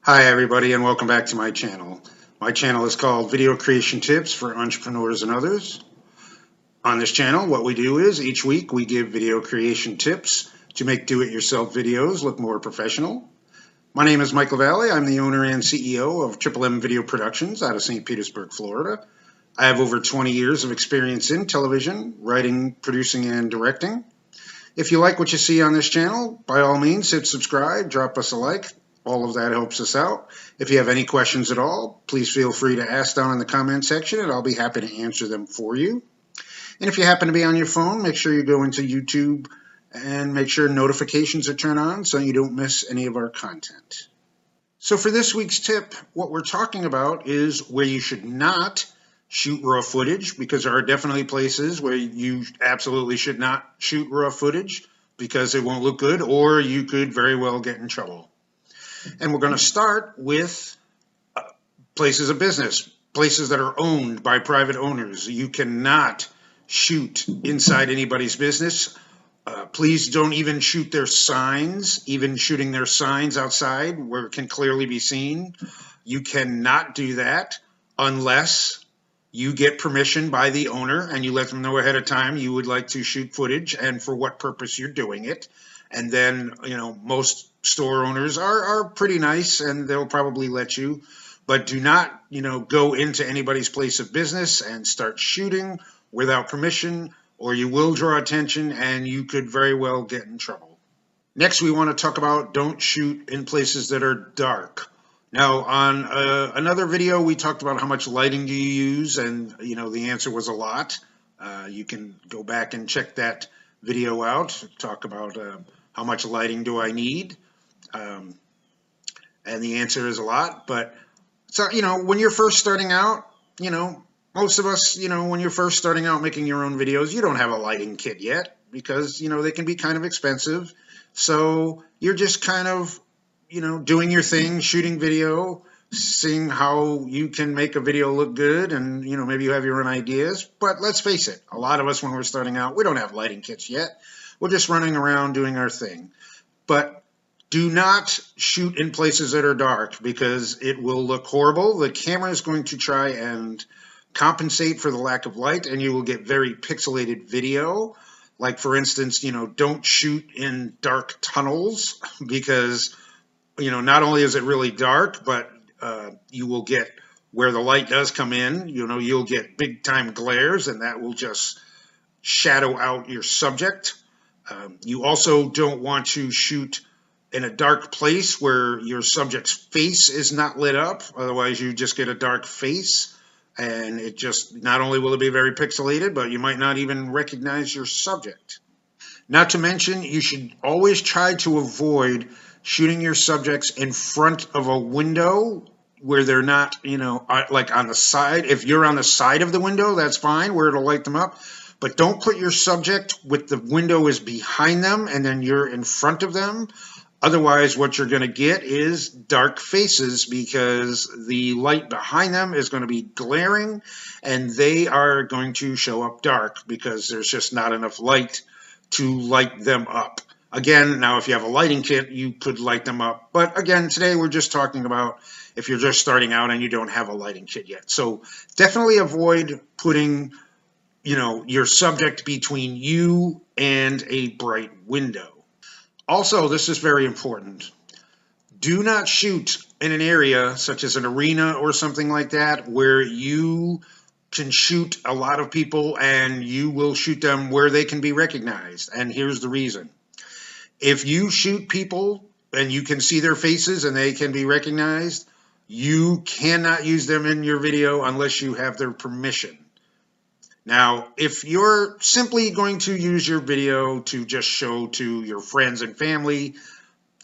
Hi everybody and welcome back to my channel. My channel is called Video Creation Tips for Entrepreneurs and Others. On this channel, what we do is each week we give video creation tips to make do-it-yourself videos look more professional. My name is Michael Valley. I'm the owner and CEO of Triple M Video Productions out of St. Petersburg, Florida. I have over 20 years of experience in television, writing, producing, and directing. If you like what you see on this channel, by all means hit subscribe, drop us a like. All of that helps us out. If you have any questions at all, please feel free to ask down in the comment section and I'll be happy to answer them for you. And if you happen to be on your phone, make sure you go into YouTube and make sure notifications are turned on so you don't miss any of our content. So for this week's tip, what we're talking about is where you should not shoot raw footage, because there are definitely places where you absolutely should not shoot raw footage because it won't look good, or you could very well get in trouble. And we're going to start with places of business, places that are owned by private owners. You cannot shoot inside anybody's business. Please don't even shoot their signs. Even shooting their signs outside where it can clearly be seen, you cannot do that unless you get permission by the owner and you let them know ahead of time you would like to shoot footage and for what purpose you're doing it. And then, most store owners are pretty nice and they'll probably let you, but do not, go into anybody's place of business and start shooting without permission, or you will draw attention and you could very well get in trouble. Next, we want to talk about don't shoot in places that are dark. Now, on another video, we talked about how much lighting do you use, and the answer was a lot. You can go back and check that video out. Talk about how much lighting do I need, and the answer is a lot. But so when you're first starting out, most of us, when you're first starting out making your own videos, you don't have a lighting kit yet because they can be kind of expensive. So you're just kind of doing your thing, shooting video, seeing how you can make a video look good, and maybe you have your own ideas. But let's face it, a lot of us when we're starting out, we don't have lighting kits yet. We're just running around doing our thing. But do not shoot in places that are dark because it will look horrible. The camera is going to try and compensate for the lack of light, and you will get very pixelated video. Like, for instance, don't shoot in dark tunnels because not only is it really dark, but you will get, where the light does come in, you'll get big time glares, and that will just shadow out your subject. You also don't want to shoot in a dark place where your subject's face is not lit up. Otherwise, you just get a dark face, and it just, not only will it be very pixelated, but you might not even recognize your subject. Not to mention, you should always try to avoid shooting your subjects in front of a window where they're not, like on the side. If you're on the side of the window, that's fine, where it'll light them up. But don't put your subject with the window is behind them and then you're in front of them. Otherwise, what you're going to get is dark faces because the light behind them is going to be glaring and they are going to show up dark because there's just not enough light to light them up. Again, now if you have a lighting kit, you could light them up. But again, today we're just talking about if you're just starting out and you don't have a lighting kit yet. So definitely avoid putting, your subject between you and a bright window. Also, this is very important. Do not shoot in an area such as an arena or something like that where you can shoot a lot of people and you will shoot them where they can be recognized. And here's the reason. If you shoot people and you can see their faces and they can be recognized, you cannot use them in your video unless you have their permission. Now, if you're simply going to use your video to just show to your friends and family,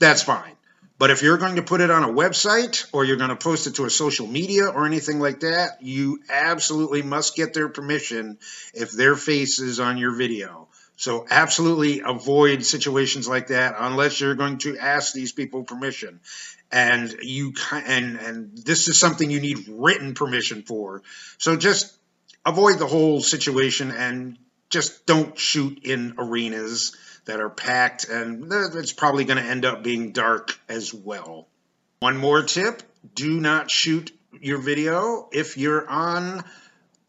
that's fine. But if you're going to put it on a website or you're going to post it to a social media or anything like that, you absolutely must get their permission if their face is on your video. So absolutely avoid situations like that unless you're going to ask these people permission. And this is something you need written permission for. So just avoid the whole situation and just don't shoot in arenas that are packed, and it's probably going to end up being dark as well. One more tip, do not shoot your video if you're on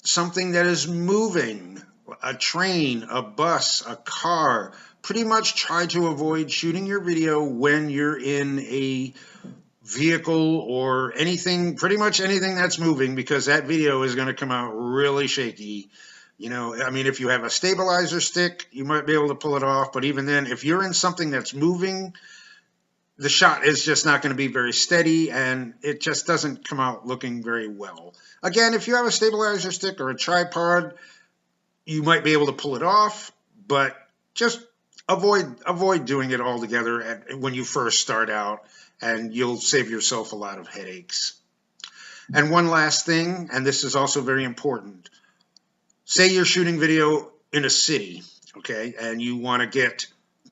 something that is moving, a train, a bus, a car. Pretty much try to avoid shooting your video when you're in a vehicle or anything, pretty much anything that's moving, because that video is going to come out really shaky. You know, I mean, if you have a stabilizer stick, you might be able to pull it off, but even then, if you're in something that's moving, the shot is just not going to be very steady and it just doesn't come out looking very well. Again, if you have a stabilizer stick or a tripod, you might be able to pull it off, but just avoid doing it altogether when you first start out, and you'll save yourself a lot of headaches. And one last thing, and this is also very important. Say you're shooting video in a city, okay, and you want to get,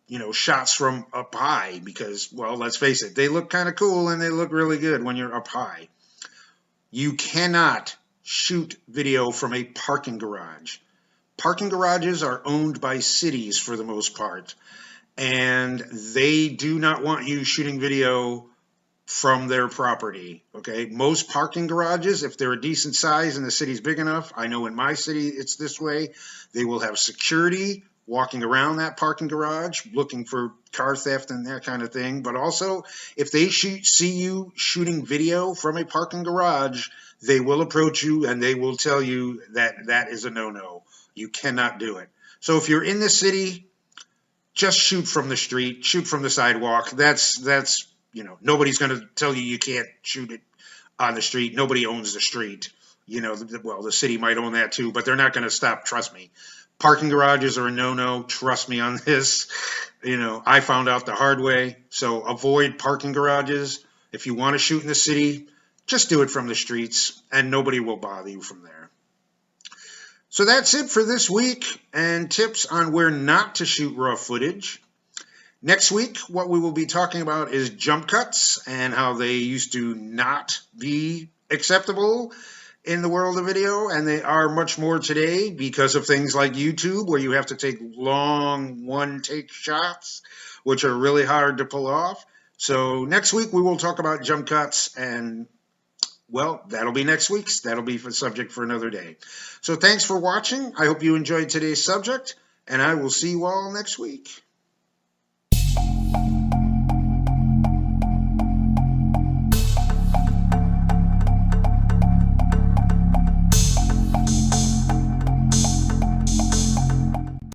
you know, shots from up high because, well, let's face it, they look kind of cool and they look really good when you're up high. You cannot shoot video from a parking garage. Parking garages are owned by cities for the most part, and they do not want you shooting video from their property, okay? Most parking garages, if they're a decent size and the city's big enough, I know in my city it's this way, they will have security walking around that parking garage looking for car theft and that kind of thing. But also, if they see you shooting video from a parking garage, they will approach you and they will tell you that that is a no-no. You cannot do it. So if you're in the city, just shoot from the street, shoot from the sidewalk. That's you know, nobody's going to tell you you can't shoot it on the street. Nobody owns the street. You know, well, the city might own that too, but they're not going to stop. Trust me. Parking garages are a no-no. Trust me on this. You know, I found out the hard way. So avoid parking garages. If you want to shoot in the city, just do it from the streets and nobody will bother you from there. So that's it for this week, and tips on where not to shoot raw footage. Next week, what we will be talking about is jump cuts and how they used to not be acceptable in the world of video, and they are much more today because of things like YouTube, where you have to take long one-take shots, which are really hard to pull off. So next week, we will talk about jump cuts, and well, that'll be next week's. That'll be the subject for another day. So thanks for watching. I hope you enjoyed today's subject, and I will see you all next week.